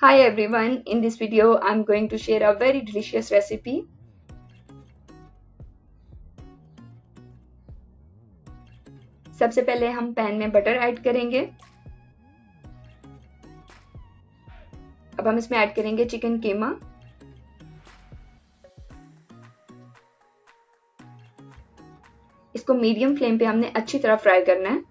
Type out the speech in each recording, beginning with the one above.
Hi everyone, in this video I'm going to share a very delicious recipe. सबसे पहले हम pan में butter add करेंगे। अब हम इसमें ऐड करेंगे चिकन कीमा। इसको मीडियम फ्लेम पे हमने अच्छी तरह फ्राई करना है।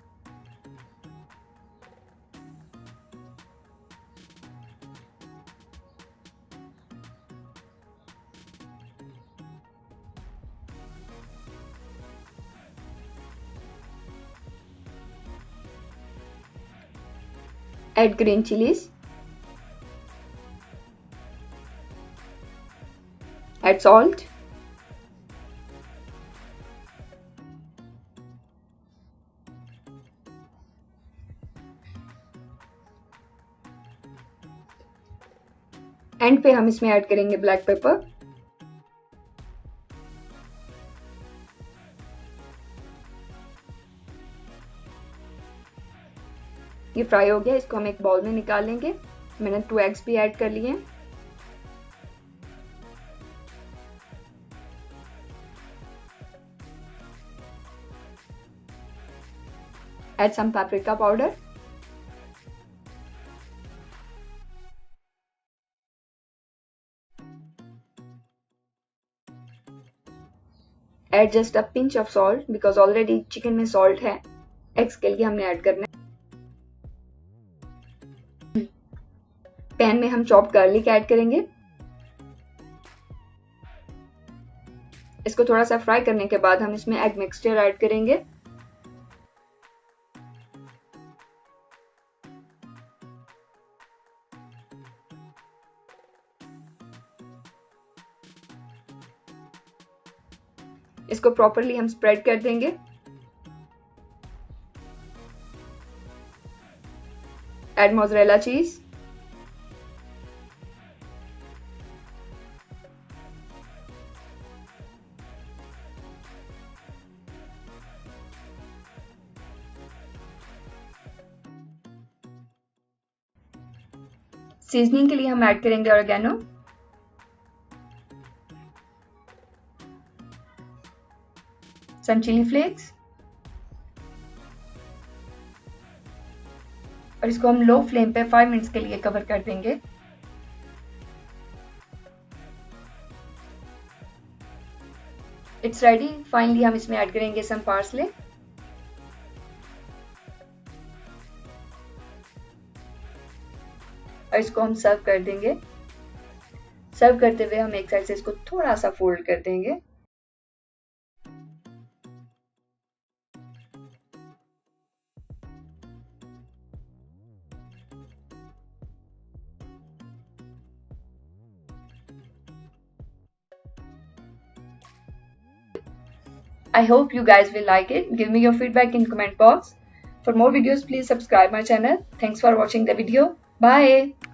Add green chilies. Add salt. And पे हम इसमें ऐड करेंगे ब्लैक पेपर। ये फ्राई हो गया, इसको हम एक बाउल में निकाल लेंगे। मैंने 2 एग्स भी ऐड कर लिए हैं। Add some paprika powder. Add just a pinch of salt because already chicken में सॉल्ट है। एग्स के लिए हमने ऐड करना है। पैन में हम चॉप गार्लिक ऐड करेंगे। इसको थोड़ा सा फ्राई करने के बाद हम इसमें एग मिक्सचर ऐड करेंगे। इसको प्रॉपरली हम स्प्रेड कर देंगे। ऐड मोज़रेला चीज। सीजनिंग के लिए हम ऐड करेंगे ऑरिगेनो, सम चिली फ्लेक्स और इसको हम लो फ्लेम पे 5 मिनट्स के लिए कवर कर देंगे। It's ready. फाइनली हम इसमें ऐड करेंगे सम पार्सले और इसको हम सर्व कर देंगे। सर्व करते हुए हम एक साइड से इसको थोड़ा सा फोल्ड कर देंगे। I hope you guys will like it. Give me your feedback in comment box. For more videos, please subscribe my channel. Thanks for watching the video. Bye.